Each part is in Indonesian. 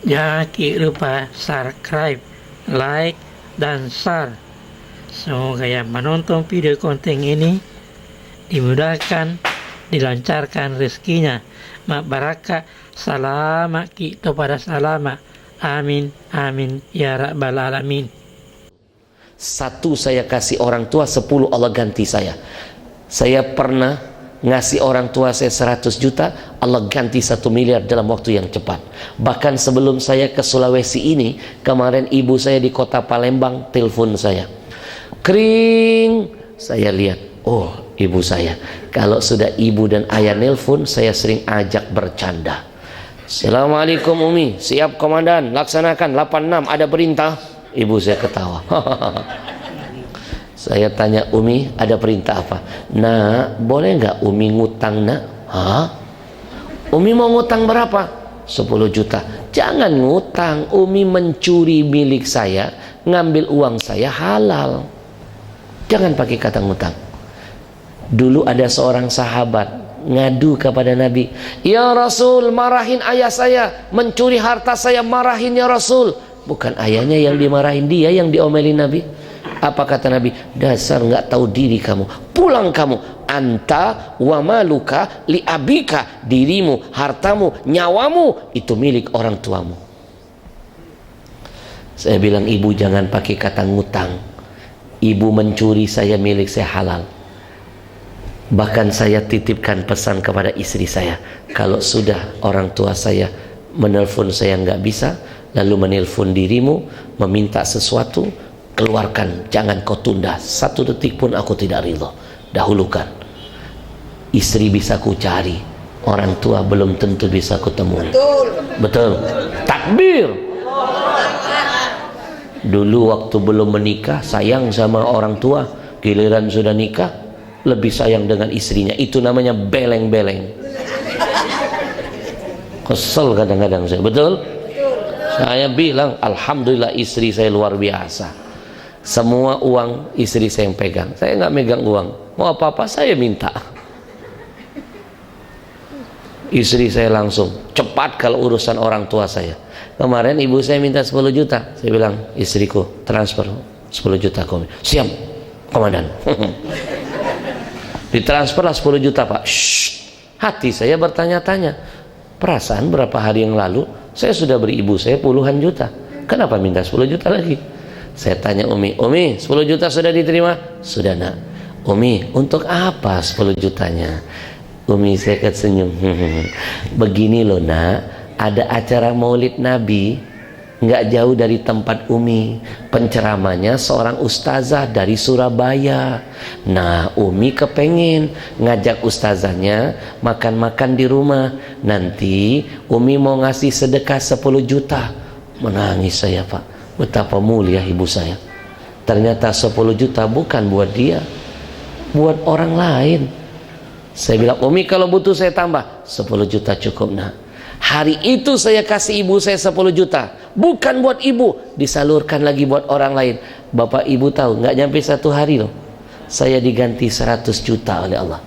Jangan lupa subscribe, like, dan share. Semoga yang menonton video konten ini dimudahkan, dilancarkan rezekinya, barakah, selamat kita pada selamat. Amin, amin, ya rabbal alamin. Satu saya kasih orang tua, 10 Allah ganti saya. Saya pernah ngasih orang tua saya 100 juta, Allah ganti 1 miliar dalam waktu yang cepat. Bahkan sebelum saya ke Sulawesi ini, kemarin ibu saya di kota Palembang telepon saya, kering. Saya lihat, oh ibu saya. Kalau sudah ibu dan ayah nelpon, saya sering ajak bercanda. Assalamualaikum Umi, siap komandan, laksanakan 86, ada perintah. Ibu saya ketawa. Saya tanya, Umi ada perintah apa? Nah, boleh nggak Umi ngutang nak? Hah? Umi mau ngutang berapa? 10 juta. Jangan ngutang, Umi mencuri milik saya, ngambil uang saya halal. Jangan pakai kata ngutang. Dulu ada seorang sahabat ngadu kepada Nabi, ya Rasul, marahin ayah saya, mencuri harta saya, marahin ya Rasul. Bukan ayahnya yang dimarahin, dia yang diomelin Nabi. Apa kata Nabi? Dasar nggak tahu diri kamu, pulang kamu. Anta wa maluka li abika, dirimu, hartamu, nyawamu itu milik orang tuamu. Saya bilang, ibu jangan pakai kata ngutang. Ibu mencuri saya, milik saya halal. Bahkan saya titipkan pesan kepada istri saya, kalau sudah orang tua saya menelpon saya nggak bisa, lalu menelpon dirimu meminta sesuatu, keluarkan, jangan kau tunda 1 detik pun, aku tidak ridho. Dahulukan. Istri bisa ku cari, orang tua belum tentu bisa ku temui. Betul. Takbir. Dulu waktu belum menikah sayang sama orang tua, giliran sudah nikah lebih sayang dengan istrinya. Itu namanya beleng-beleng. Kesel kadang-kadang saya. Betul? Saya bilang, alhamdulillah istri saya luar biasa. Semua uang istri saya yang pegang. Saya nggak megang uang. Mau apa-apa saya minta. Istri saya langsung cepat kalau urusan orang tua saya. Kemarin ibu saya minta 10 juta. Saya bilang, istriku transfer 10 juta komi. Siap, komandan. Ditransferlah 10 juta pak. Shh. Hati saya bertanya-tanya, perasaan berapa hari yang lalu saya sudah beri ibu saya puluhan juta. Kenapa minta 10 juta lagi? Saya tanya Umi, 10 juta sudah diterima? Sudah nak. Umi, untuk apa 10 jutanya? Umi saya senyum. Begini loh nak, ada acara maulid Nabi nggak jauh dari tempat Umi. Penceramanya seorang ustazah dari Surabaya. Nah Umi kepengen ngajak ustazahnya makan-makan di rumah. Nanti Umi mau ngasih sedekah 10 juta. Menangis saya pak. Betapa mulia ibu saya. Ternyata 10 juta bukan buat dia, buat orang lain. Saya bilang, Umi kalau butuh saya tambah 10 juta cukup nak. Hari itu saya kasih ibu saya 10 juta, bukan buat ibu, disalurkan lagi buat orang lain. Bapak ibu tahu nggak nyampe 1 hari loh, saya diganti 100 juta oleh Allah.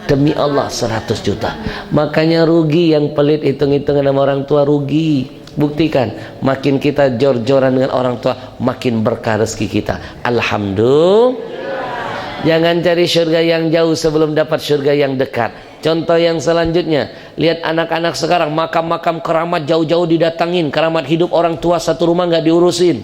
Demi Allah 100 juta. Makanya rugi yang pelit hitung-hitungan sama orang tua, rugi. Buktikan, makin kita jor-joran dengan orang tua, makin berkah rezeki kita. Alhamdulillah. Jangan cari surga yang jauh sebelum dapat surga yang dekat. Contoh yang selanjutnya, lihat anak-anak sekarang, makam-makam keramat jauh-jauh didatangin. Keramat hidup orang tua satu rumah nggak diurusin.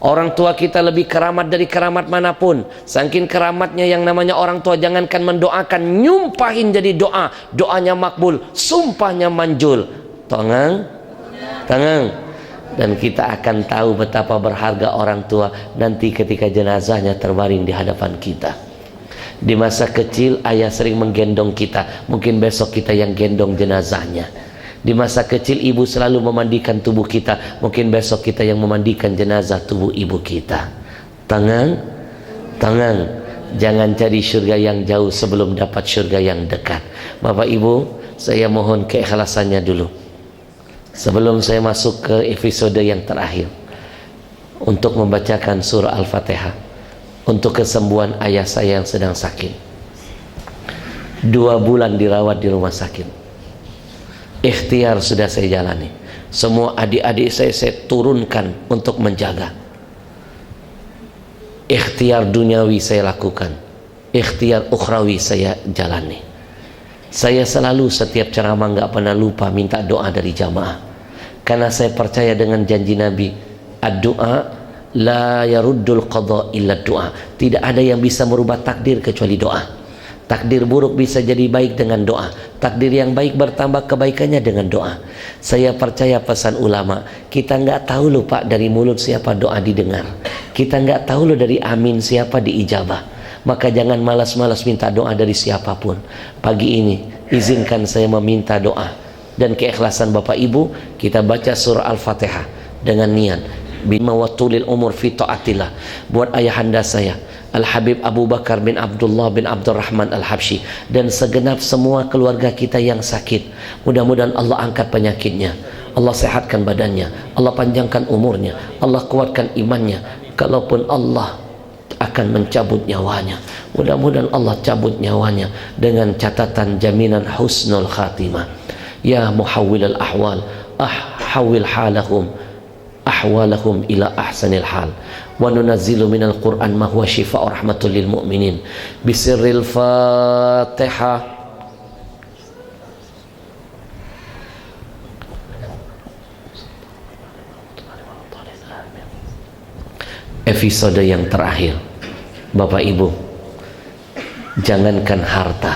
Orang tua kita lebih keramat dari keramat manapun. Saking keramatnya yang namanya orang tua, jangankan mendoakan, nyumpahin jadi doa. Doanya makbul, sumpahnya manjul. Tangan. Dan kita akan tahu betapa berharga orang tua nanti ketika jenazahnya terbaring di hadapan kita. Di masa kecil ayah sering menggendong kita, mungkin besok kita yang gendong jenazahnya. Di masa kecil ibu selalu memandikan tubuh kita, mungkin besok kita yang memandikan jenazah tubuh ibu kita. Tangan. Jangan cari surga yang jauh sebelum dapat surga yang dekat. Bapak ibu, saya mohon keikhlasannya dulu sebelum saya masuk ke episode yang terakhir, untuk membacakan surah Al-Fatihah untuk kesembuhan ayah saya yang sedang sakit. 2 bulan dirawat di rumah sakit. Ikhtiar sudah saya jalani. Semua adik-adik saya turunkan untuk menjaga. Ikhtiar duniawi saya lakukan, ikhtiar ukhrawi saya jalani. Saya selalu setiap ceramah nggak pernah lupa minta doa dari jamaah, karena saya percaya dengan janji Nabi, ad-du'a la yaruddul qadha illa doa. Tidak ada yang bisa merubah takdir kecuali doa. Takdir buruk bisa jadi baik dengan doa. Takdir yang baik bertambah kebaikannya dengan doa. Saya percaya pesan ulama, kita nggak tahu loh Pak dari mulut siapa doa didengar. Kita nggak tahu loh dari amin siapa diijabah. Maka jangan malas-malas minta doa dari siapapun. Pagi ini izinkan saya meminta doa dan keikhlasan Bapak Ibu. Kita baca surah Al-Fatihah dengan niat bima watulil umur fi taatillah buat ayahanda saya Al-Habib Abu Bakar bin Abdullah bin Abdurrahman Al-Habsyi dan segenap semua keluarga kita yang sakit. Mudah-mudahan Allah angkat penyakitnya, Allah sehatkan badannya, Allah panjangkan umurnya, Allah kuatkan imannya. Kalaupun Allah akan mencabut nyawanya, mudah-mudahan Allah cabut nyawanya dengan catatan jaminan husnul khatimah. Ya muhawwilal ahwal, ahwil halahum ahwalahum ila ahsanil hal, wa nunazzilu minal Qur'an ma huwa shifaa'u rahmatul lil mu'minin. Bisirril Fatihah. Episode yang terakhir, Bapak Ibu, jangankan harta,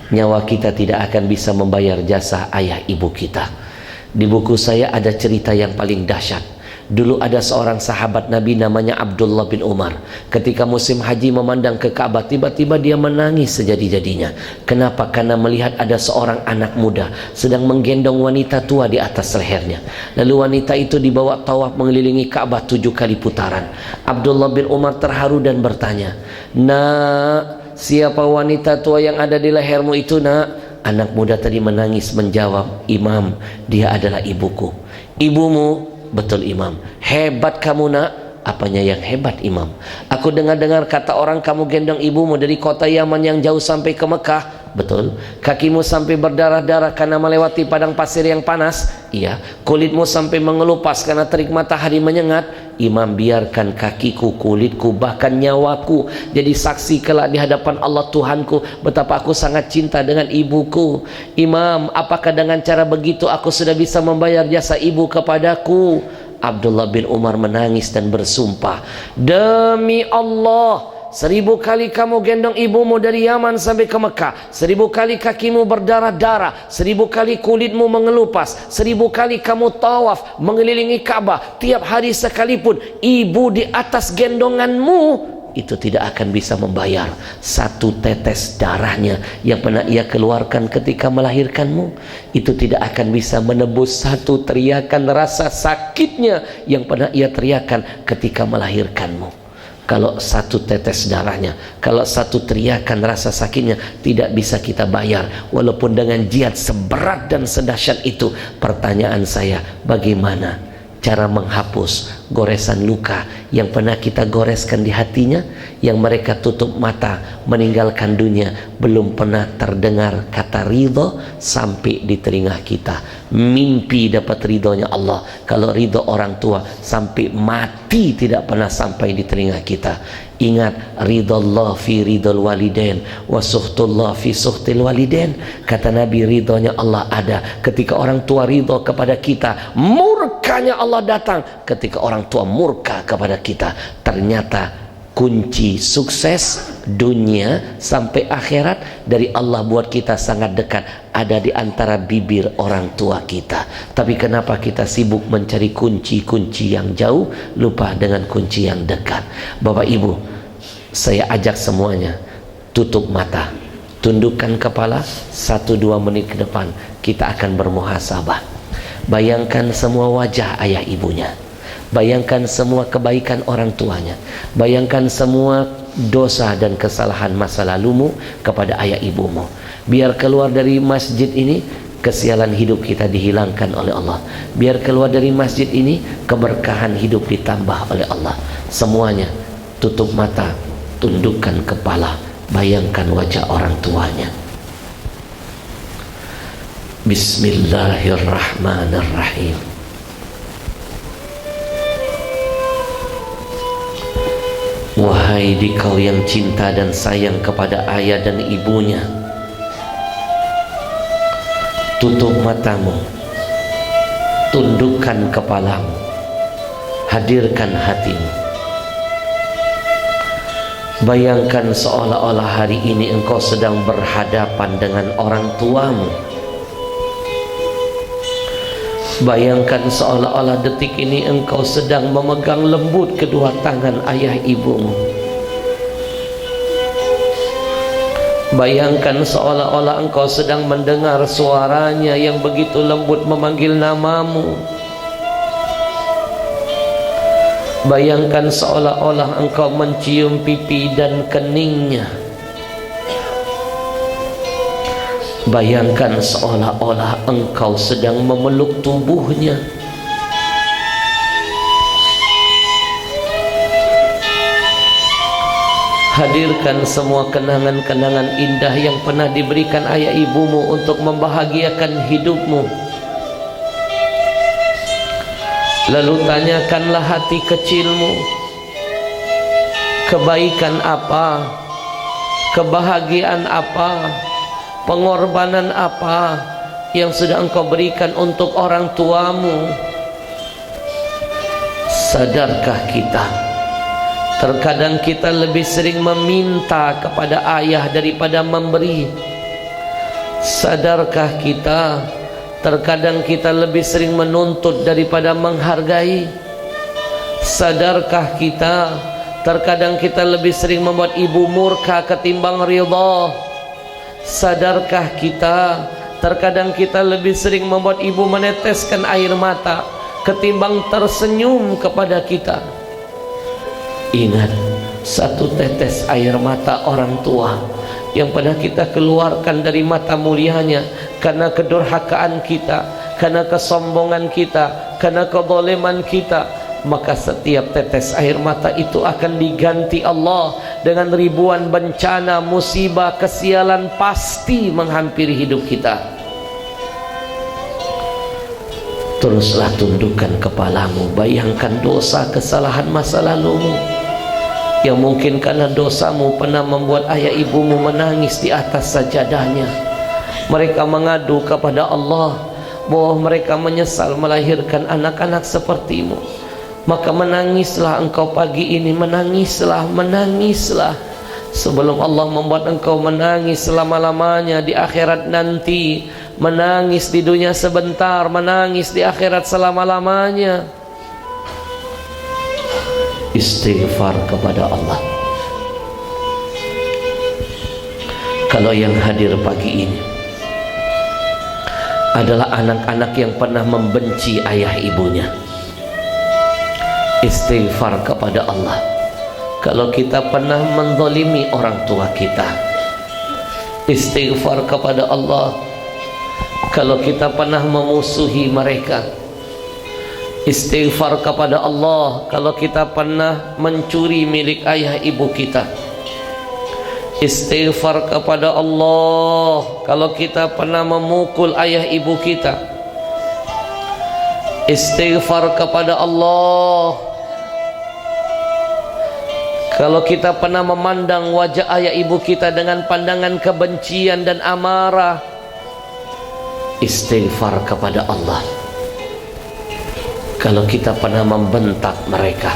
nyawa kita tidak akan bisa membayar jasa ayah ibu kita. Di buku saya ada cerita yang paling dahsyat. Dulu ada seorang sahabat Nabi namanya Abdullah bin Umar. Ketika musim haji memandang ke Ka'bah, tiba-tiba dia menangis sejadi-jadinya. Kenapa? Karena melihat ada seorang anak muda sedang menggendong wanita tua di atas lehernya. Lalu wanita itu dibawa tawaf mengelilingi Ka'bah 7 kali putaran. Abdullah bin Umar terharu dan bertanya, "Nak, siapa wanita tua yang ada di lehermu itu, nak?" Anak muda tadi menangis menjawab, "Imam, dia adalah ibuku." "Ibumu?" "Betul Imam." "Hebat kamu nak." "Apanya yang hebat Imam?" "Aku dengar-dengar kata orang kamu gendong ibumu dari kota Yaman yang jauh sampai ke Mekah." "Betul." "Kakimu sampai berdarah-darah karena melewati padang pasir yang panas." "Iya." "Kulitmu sampai mengelupas karena terik matahari menyengat." "Imam, biarkan kakiku, kulitku, bahkan nyawaku jadi saksi kelak di hadapan Allah Tuhanku betapa aku sangat cinta dengan ibuku." "Imam, apakah dengan cara begitu aku sudah bisa membayar jasa ibu kepadaku?" Abdullah bin Umar menangis dan bersumpah, "Demi Allah, 1000 kali kamu gendong ibumu dari Yaman sampai ke Mekah, 1000 kali kakimu berdarah-darah, 1000 kali kulitmu mengelupas, 1000 kali kamu tawaf mengelilingi Ka'bah, tiap hari sekalipun ibu di atas gendonganmu, itu tidak akan bisa membayar satu tetes darahnya yang pernah ia keluarkan ketika melahirkanmu. Itu tidak akan bisa menebus satu teriakan rasa sakitnya yang pernah ia teriakan ketika melahirkanmu. Kalau satu tetes darahnya, kalau satu teriakan rasa sakitnya tidak bisa kita bayar, walaupun dengan jihad seberat dan sedahsyat itu. Pertanyaan saya, bagaimana cara menghapus goresan luka yang pernah kita goreskan di hatinya, yang mereka tutup mata meninggalkan dunia, belum pernah terdengar kata ridho sampai di telinga kita. Mimpi dapat ridhonya Allah, kalau ridho orang tua sampai mati tidak pernah sampai di telinga kita. Ingat, ridhollah fi ridhol walidain wa suhtullah fi suhtil walidain. Kata Nabi, ridhonya Allah ada ketika orang tua ridho kepada kita, murkanya Allah datang ketika orang tua murka kepada kita. Ternyata kunci sukses dunia sampai akhirat dari Allah buat kita sangat dekat, ada di antara bibir orang tua kita. Tapi kenapa kita sibuk mencari kunci-kunci yang jauh, lupa dengan kunci yang dekat? Bapak Ibu, saya ajak semuanya tutup mata, tundukkan kepala 1-2 menit ke depan, kita akan bermuhasabah. Bayangkan semua wajah ayah ibunya, bayangkan semua kebaikan orang tuanya, bayangkan semua dosa dan kesalahan masa lalumu kepada ayah ibumu. Biar keluar dari masjid ini kesialan hidup kita dihilangkan oleh Allah. Biar keluar dari masjid ini keberkahan hidup ditambah oleh Allah. Semuanya tutup mata, tundukkan kepala, bayangkan wajah orang tuanya. Bismillahirrahmanirrahim. Wahai dikau yang cinta dan sayang kepada ayah dan ibunya, tutup matamu, tundukkan kepalamu, hadirkan hatimu. Bayangkan seolah-olah hari ini engkau sedang berhadapan dengan orang tuamu. Bayangkan seolah-olah detik ini engkau sedang memegang lembut kedua tangan ayah ibumu. Bayangkan seolah-olah engkau sedang mendengar suaranya yang begitu lembut memanggil namamu. Bayangkan seolah-olah engkau mencium pipi dan keningnya. Bayangkan seolah-olah engkau sedang memeluk tubuhnya. Hadirkan semua kenangan-kenangan indah yang pernah diberikan ayah ibumu untuk membahagiakan hidupmu. Lalu tanyakanlah hati kecilmu, kebaikan apa, kebahagiaan apa, pengorbanan apa yang sudah engkau berikan untuk orang tuamu. Sadarkah kita, terkadang kita lebih sering meminta kepada ayah daripada memberi? Sadarkah kita, terkadang kita lebih sering menuntut daripada menghargai? Sadarkah kita, terkadang kita lebih sering membuat ibu murka ketimbang ridha? Sadarkah kita, terkadang kita lebih sering membuat ibu meneteskan air mata ketimbang tersenyum kepada kita? Ingat, satu tetes air mata orang tua yang pernah kita keluarkan dari mata mulianya karena kedurhakaan kita, karena kesombongan kita, karena kezaliman kita, maka setiap tetes air mata itu akan diganti Allah dengan ribuan bencana, musibah, kesialan pasti menghampiri hidup kita. Teruslah tundukkan kepalamu, bayangkan dosa kesalahan masa lalumu yang mungkin karena dosamu pernah membuat ayah ibumu menangis di atas sajadahnya. Mereka mengadu kepada Allah bahwa mereka menyesal melahirkan anak-anak sepertimu. Maka menangislah engkau pagi ini, menangislah, menangislah sebelum Allah membuat engkau menangis selama-lamanya di akhirat nanti. Menangis di dunia sebentar, menangis di akhirat selama-lamanya. Istighfar kepada Allah. Kalau yang hadir pagi ini adalah anak-anak yang pernah membenci ayah ibunya, istighfar kepada Allah. Kalau kita pernah menzalimi orang tua kita, istighfar kepada Allah. Kalau kita pernah memusuhi mereka, istighfar kepada Allah. Kalau kita pernah mencuri milik ayah ibu kita, istighfar kepada Allah. Kalau kita pernah memukul ayah ibu kita, istighfar kepada Allah. Kalau kita pernah memandang wajah ayah ibu kita dengan pandangan kebencian dan amarah, istighfar kepada Allah. Kalau kita pernah membentak mereka,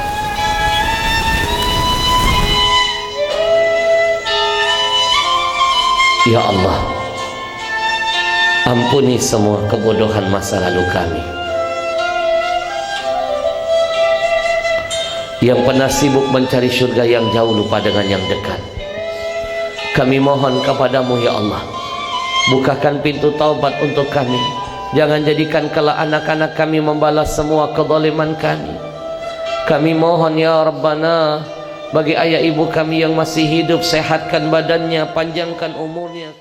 ya Allah, ampuni semua kebodohan masa lalu kami. Yang pernah sibuk mencari surga yang jauh lupa dengan yang dekat, kami mohon kepadamu ya Allah, bukakan pintu taubat untuk kami. Jangan jadikan kelak anak-anak kami membalas semua kezaliman kami. Kami mohon ya Rabbana, bagi ayah ibu kami yang masih hidup, sehatkan badannya, panjangkan umurnya.